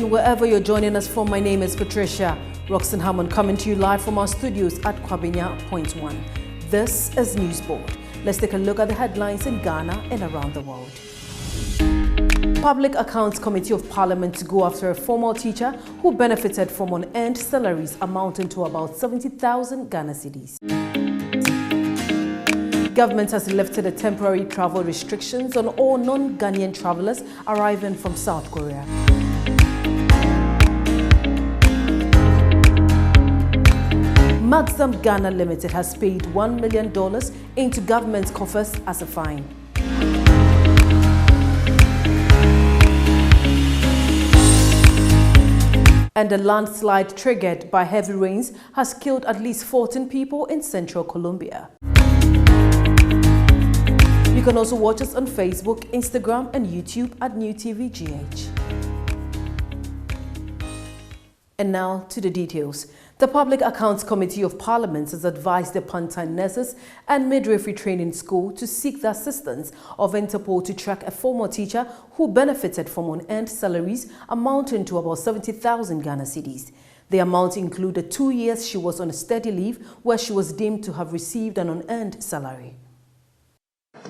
afternoon, wherever you're joining us from. My name is Patricia Roxanne Hammond, coming to you live from our studios at Kwabena Point 1. This is NEWSBOARD. Let's take a look at the headlines in Ghana and around the world. Public Accounts Committee of Parliament to go after a former teacher who benefited from unearned salaries amounting to about 70,000 Ghana cedis. Government has lifted the temporary travel restrictions on all non-Ghanaian travelers arriving from South Korea. Maxim Ghana Limited has paid $1 million into government's coffers as a fine. And a landslide triggered by heavy rains has killed at least 14 people in central Colombia. You can also watch us on Facebook, Instagram, and YouTube at NewTVGH. And now to the details. The Public Accounts Committee of Parliament has advised the Pantan Nurses and Midwifery Training School to seek the assistance of Interpol to track a former teacher who benefited from unearned salaries amounting to about 70,000 Ghana cedis. The amount included 2 years she was on steady leave, where she was deemed to have received an unearned salary.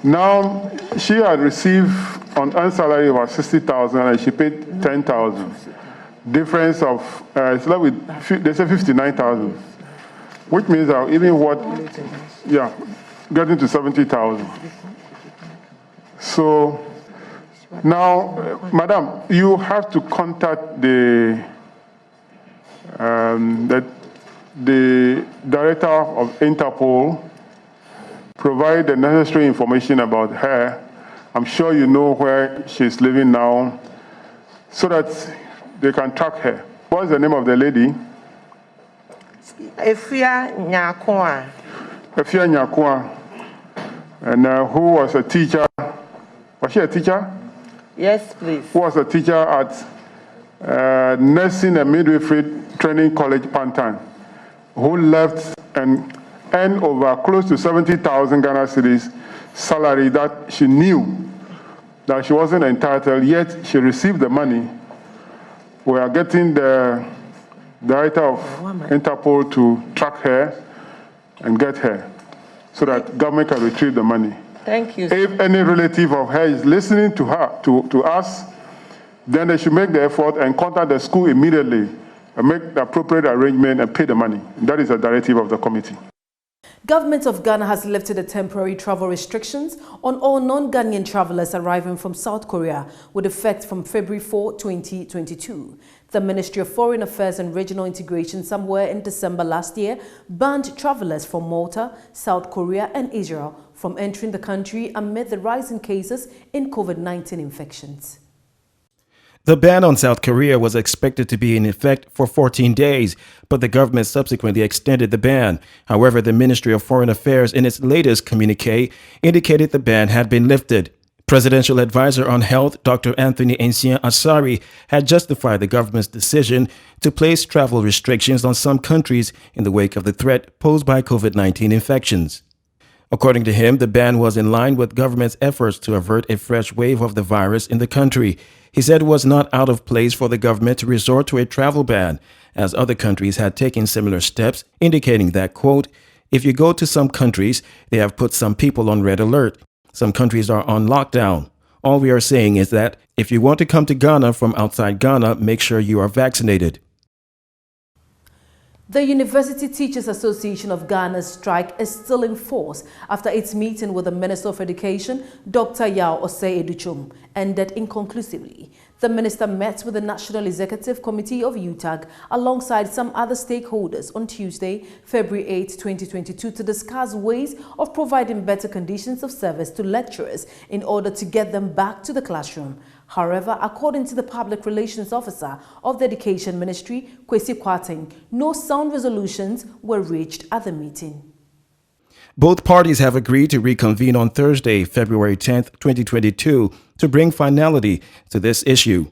Now, she had received unearned salary of about 60,000 and she paid 10,000. Difference of, it's like with, they say 59,000, which means that even what, yeah, getting to 70,000. So now, madam, you have to contact the director of Interpol, provide the necessary information about her. I'm sure you know where she's living now, so that they can track her. What's the name of the lady? Efia Nyakwa. Efia Nyakwa. And who was a teacher? Was she a teacher? Yes, please. Who was a teacher at Nursing and Midwifery Training College, Pantan, who left and earned over close to 70,000 Ghana cedis salary that she knew that she wasn't entitled, yet she received the money. We are getting the director of Interpol to track her and get her so that government can retrieve the money. Thank you. If any relative of her is listening to her, to us, then they should make the effort and contact the school immediately and make the appropriate arrangement and pay the money. That is a directive of the committee. Government of Ghana has lifted the temporary travel restrictions on all non-Ghanaian travelers arriving from South Korea with effect from February 4, 2022. The Ministry of Foreign Affairs and Regional Integration somewhere in December last year banned travelers from Malta, South Korea and Israel from entering the country amid the rise in cases in COVID-19 infections. The ban on South Korea was expected to be in effect for 14 days, but the government subsequently extended the ban. However, the Ministry of Foreign Affairs in its latest communique indicated the ban had been lifted. Presidential Advisor on Health, Dr. Anthony Ensien Asari, had justified the government's decision to place travel restrictions on some countries in the wake of the threat posed by COVID-19 infections. According to him, the ban was in line with government's efforts to avert a fresh wave of the virus in the country. He said it was not out of place for the government to resort to a travel ban, as other countries had taken similar steps, indicating that, quote, if you go to some countries, they have put some people on red alert. Some countries are on lockdown. All we are saying is that if you want to come to Ghana from outside Ghana, make sure you are vaccinated. The University Teachers Association of Ghana's strike is still in force after its meeting with the Minister of Education, Dr. Yao Osei Educhum, ended inconclusively. The minister met with the National Executive Committee of UTAG alongside some other stakeholders on Tuesday, February 8, 2022, to discuss ways of providing better conditions of service to lecturers in order to get them back to the classroom. However, according to the Public Relations Officer of the Education Ministry, Kwesi Kwarteng, no sound resolutions were reached at the meeting. Both parties have agreed to reconvene on Thursday, February 10, 2022, to bring finality to this issue.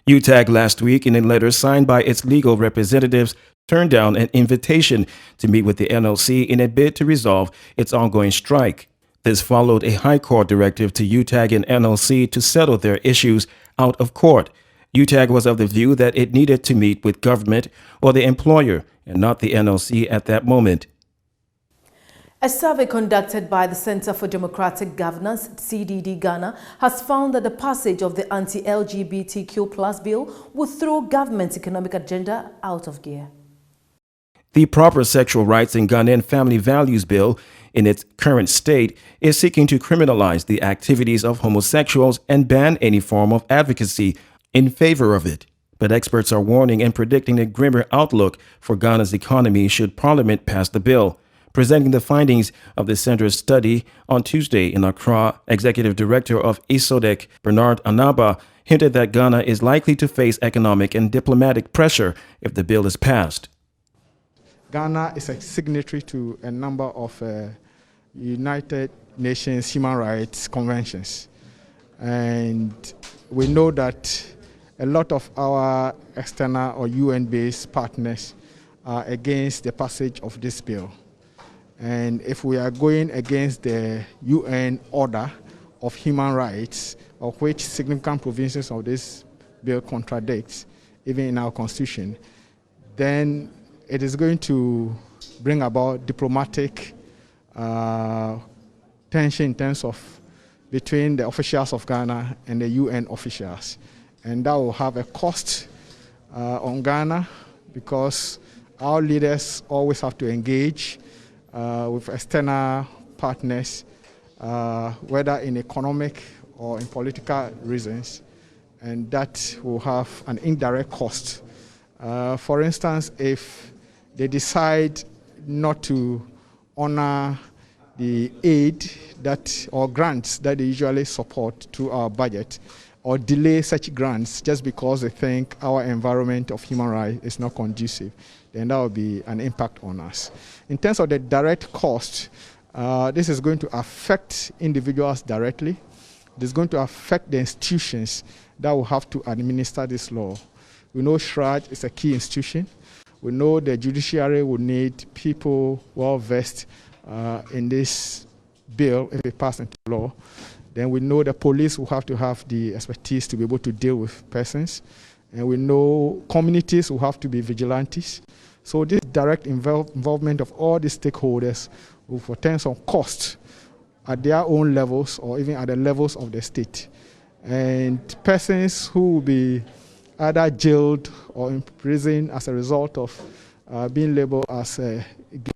UTAG last week, in a letter signed by its legal representatives, turned down an invitation to meet with the NLC in a bid to resolve its ongoing strike. This followed a High Court directive to UTAG and NLC to settle their issues out of court. UTAG was of the view that it needed to meet with government or the employer and not the NLC at that moment. A survey conducted by the Center for Democratic Governance, CDD Ghana, has found that the passage of the anti-LGBTQ+ bill will throw government's economic agenda out of gear. The Proper Sexual Rights and Ghanaian Family Values Bill, in its current state, is seeking to criminalize the activities of homosexuals and ban any form of advocacy in favor of it. But experts are warning and predicting a grimmer outlook for Ghana's economy should Parliament pass the bill. Presenting the findings of the center's study on Tuesday in Accra, Executive Director of ISODEC, Bernard Anaba, hinted that Ghana is likely to face economic and diplomatic pressure if the bill is passed. Ghana is a signatory to a number of United Nations human rights conventions. And we know that a lot of our external or UN-based partners are against the passage of this bill. And if we are going against the UN order of human rights, of which significant provisions of this bill contradicts, even in our constitution, then it is going to bring about diplomatic tension in terms of between the officials of Ghana and the UN officials. And that will have a cost on Ghana because our leaders always have to engage with external partners, whether in economic or in political reasons, and that will have an indirect cost. For instance, if they decide not to honor the aid that or grants that they usually support through our budget, or delay such grants just because they think our environment of human rights is not conducive, then that will be an impact on us. In terms of the direct cost, this is going to affect individuals directly. It is going to affect the institutions that will have to administer this law. We know SHRAJ is a key institution. We know the judiciary will need people well-versed in this bill if it passes into law. Then we know the police will have to have the expertise to be able to deal with persons. And we know communities will have to be vigilantes. So this direct involvement of all these stakeholders will portend some cost at their own levels or even at the levels of the state. And persons who will be either jailed or imprisoned as a result of being labeled as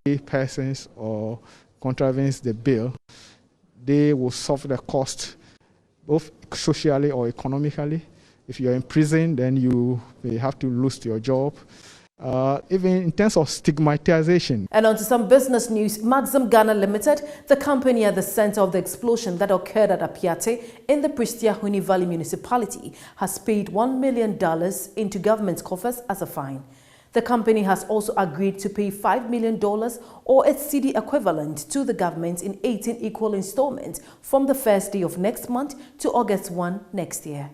gay persons or contravenes the bill, they will suffer the cost both socially or economically. If you're in prison, then you may have to lose your job. Even in terms of stigmatization. And on to some business news. Maxim Ghana Limited, the company at the center of the explosion that occurred at Apiate in the Pristia-Huni Valley municipality, has paid $1 million into government's coffers as a fine. The company has also agreed to pay $5 million or its CD equivalent to the government in 18 equal installments from the first day of next month to August 1 next year.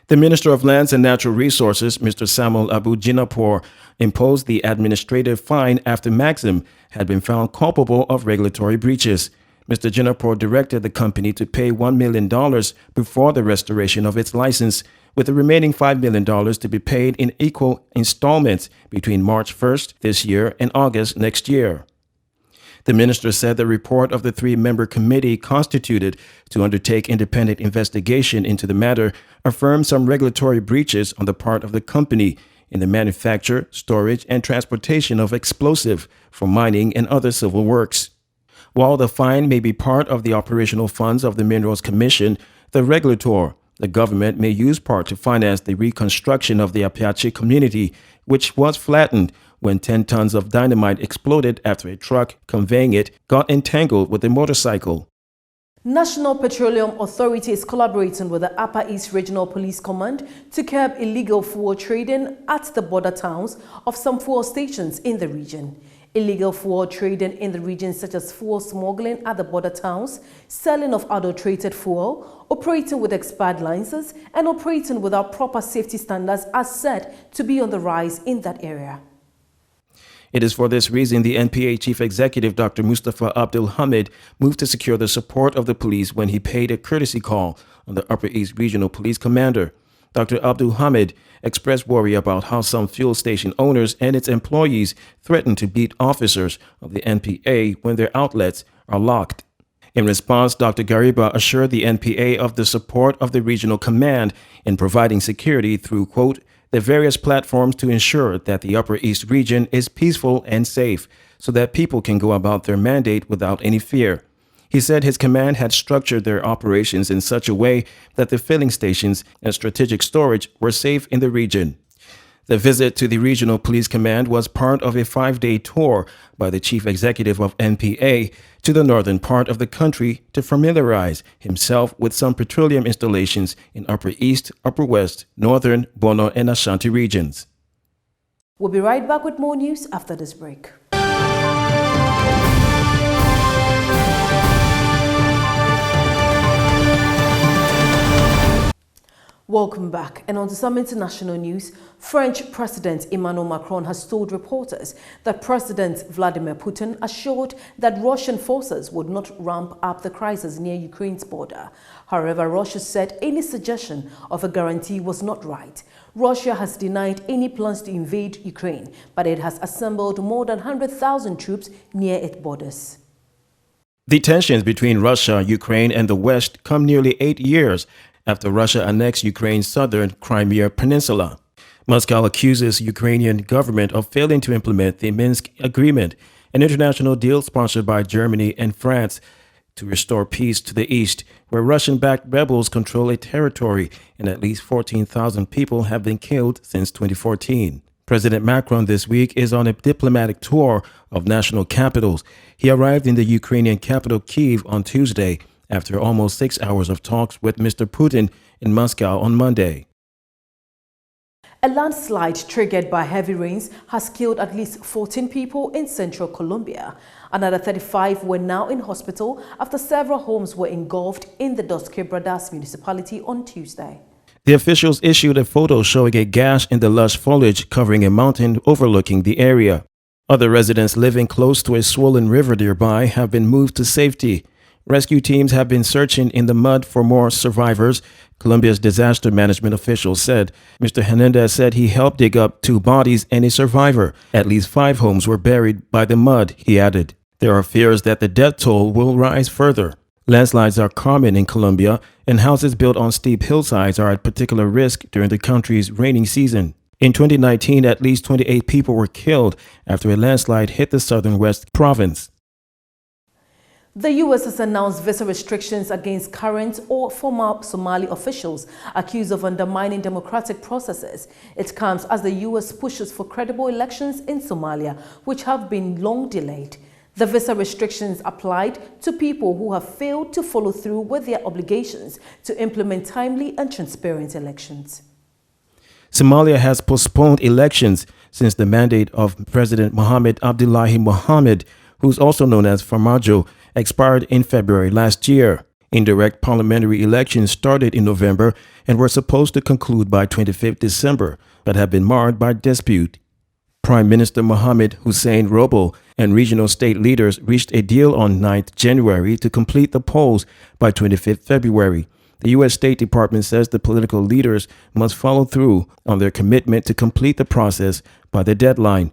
The Minister of Lands and Natural Resources, Mr. Samuel Abu Jinapor, imposed the administrative fine after Maxim had been found culpable of regulatory breaches. Mr. Jinapor directed the company to pay $1 million before the restoration of its license, with the remaining $5 million to be paid in equal installments between March 1st this year and August next year. The minister said the report of the three-member committee constituted to undertake independent investigation into the matter affirmed some regulatory breaches on the part of the company in the manufacture, storage, and transportation of explosive for mining and other civil works. While the fine may be part of the operational funds of the Minerals Commission, the regulator, the government, may use part to finance the reconstruction of the Apiache community, which was flattened when 10 tons of dynamite exploded after a truck conveying it got entangled with a motorcycle. National Petroleum Authority is collaborating with the Upper East Regional Police Command to curb illegal fuel trading at the border towns of some fuel stations in the region. Illegal fuel trading in the region, such as fuel smuggling at the border towns, selling of adulterated fuel, operating with expired licenses, and operating without proper safety standards are said to be on the rise in that area. It is for this reason the NPA Chief Executive Dr. Mustafa Abdul Hamid moved to secure the support of the police when he paid a courtesy call on the Upper East Regional Police Commander. Dr. Abdul Hamid expressed worry about how some fuel station owners and its employees threaten to beat officers of the NPA when their outlets are locked. In response, Dr. Gariba assured the NPA of the support of the regional command in providing security through, quote, the various platforms to ensure that the Upper East region is peaceful and safe so that people can go about their mandate without any fear. He said his command had structured their operations in such a way that the filling stations and strategic storage were safe in the region. The visit to the Regional Police Command was part of a 5-day tour by the chief executive of NPA to the northern part of the country to familiarize himself with some petroleum installations in Upper East, Upper West, Northern, Bono, and Ashanti regions. We'll be right back with more news after this break. Welcome back. And on to some international news. French President Emmanuel Macron has told reporters that President Vladimir Putin assured that Russian forces would not ramp up the crisis near Ukraine's border. However, Russia said any suggestion of a guarantee was not right. Russia has denied any plans to invade Ukraine, but it has assembled more than 100,000 troops near its borders. The tensions between Russia, Ukraine, and the West come nearly 8 years after Russia annexed Ukraine's southern Crimea Peninsula. Moscow accuses Ukrainian government of failing to implement the Minsk Agreement, an international deal sponsored by Germany and France to restore peace to the east, where Russian-backed rebels control a territory and at least 14,000 people have been killed since 2014. President Macron this week is on a diplomatic tour of national capitals. He arrived in the Ukrainian capital Kyiv on Tuesday after almost 6 hours of talks with Mr. Putin in Moscow on Monday. A landslide triggered by heavy rains has killed at least 14 people in central Colombia. Another 35 were now in hospital after several homes were engulfed in the Dos Quebradas municipality on Tuesday. The officials issued a photo showing a gash in the lush foliage covering a mountain overlooking the area. Other residents living close to a swollen river nearby have been moved to safety. Rescue teams have been searching in the mud for more survivors, Colombia's disaster management officials said. Mr. Hernandez said he helped dig up 2 bodies and a survivor. At least 5 homes were buried by the mud, he added. There are fears that the death toll will rise further. Landslides are common in Colombia, and houses built on steep hillsides are at particular risk during the country's rainy season. In 2019, at least 28 people were killed after a landslide hit the southern West province. The U.S. has announced visa restrictions against current or former Somali officials accused of undermining democratic processes. It comes as the U.S. pushes for credible elections in Somalia, which have been long delayed. The visa restrictions applied to people who have failed to follow through with their obligations to implement timely and transparent elections. Somalia has postponed elections since the mandate of President Mohamed Abdullahi Mohamed, who's also known as Farmajo, expired in February last year. Indirect parliamentary elections started in November and were supposed to conclude by 25th December, but have been marred by dispute. Prime Minister Mohamed Hussein Robo and regional state leaders reached a deal on 9th January to complete the polls by 25th February. The U.S. State Department says the political leaders must follow through on their commitment to complete the process by the deadline.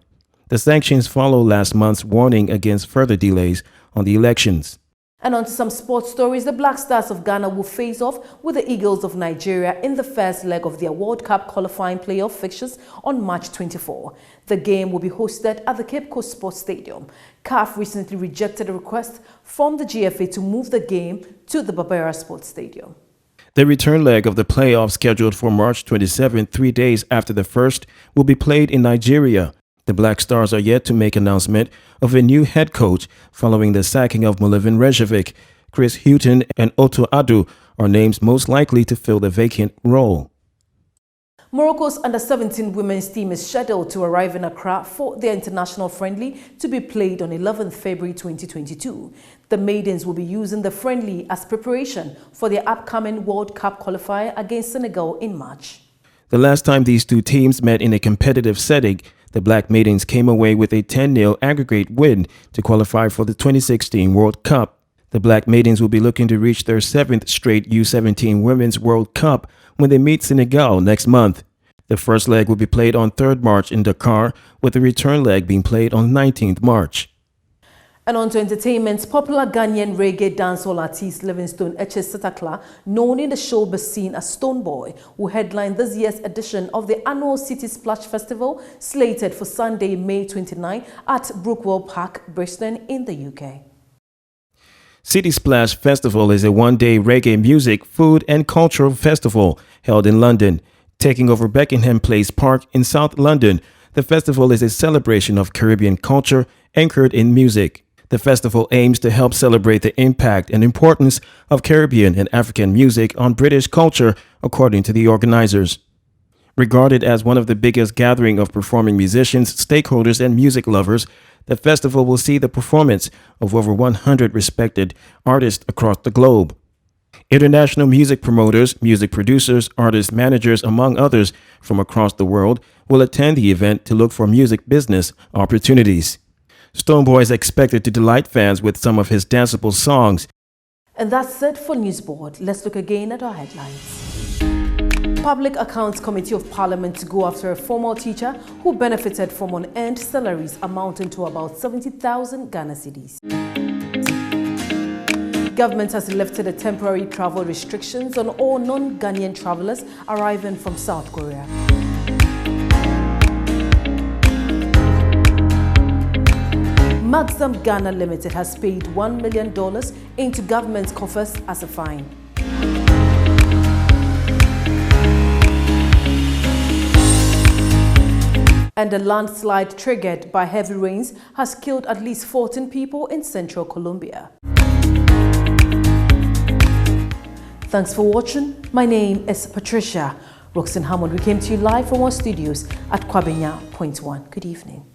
The sanctions follow last month's warning against further delays on the elections. And on to some sports stories. The Black Stars of Ghana will face off with the Eagles of Nigeria in the first leg of their World Cup qualifying playoff fixtures on March 24. The game will be hosted at the Cape Coast Sports Stadium. CAF recently rejected a request from the GFA to move the game to the Barbera Sports Stadium. The return leg of the playoffs, scheduled for March 27, 3 days after the first, will be played in Nigeria. The Black Stars are yet to make announcement of a new head coach following the sacking of Milivoje Rejovic. Chris Houghton and Otto Addo are names most likely to fill the vacant role. Morocco's under-17 women's team is scheduled to arrive in Accra for their international friendly to be played on 11th February 2022. The maidens will be using the friendly as preparation for their upcoming World Cup qualifier against Senegal in March. The last time these two teams met in a competitive setting, the Black Maidens came away with a 10-0 aggregate win to qualify for the 2016 World Cup. The Black Maidens will be looking to reach their 7th straight U17 Women's World Cup when they meet Senegal next month. The first leg will be played on 3rd March in Dakar, with the return leg being played on 19th March. And on to entertainment, popular Ghanaian reggae dancehall artist Livingstone Echesetakla, known in the showbiz scene as Stoneboy, who headlined this year's edition of the annual City Splash Festival, slated for Sunday, May 29 at Brookwell Park, Bristol in the UK. City Splash Festival is a one-day reggae music, food and cultural festival held in London. Taking over Beckenham Place Park in South London, the festival is a celebration of Caribbean culture anchored in music. The festival aims to help celebrate the impact and importance of Caribbean and African music on British culture, according to the organizers. Regarded as one of the biggest gathering of performing musicians, stakeholders, and music lovers, the festival will see the performance of over 100 respected artists across the globe. International music promoters, music producers, artist managers, among others from across the world will attend the event to look for music business opportunities. Stoneboy is expected to delight fans with some of his danceable songs. And that's it for NEWSBOARD. Let's look again at our headlines. Public Accounts Committee of Parliament to go after a former teacher who benefited from unearned salaries amounting to about 70,000 Ghana cedis. Government has lifted the temporary travel restrictions on all non-Ghanaian travelers arriving from South Korea. Maxim Ghana Limited has paid $1 million into government's coffers as a fine. And a landslide triggered by heavy rains has killed at least 14 people in central Colombia. Thanks for watching. My name is Patricia Roxanne Hammond. We came to you live from our studios at Kwabenya Point 1. Good evening.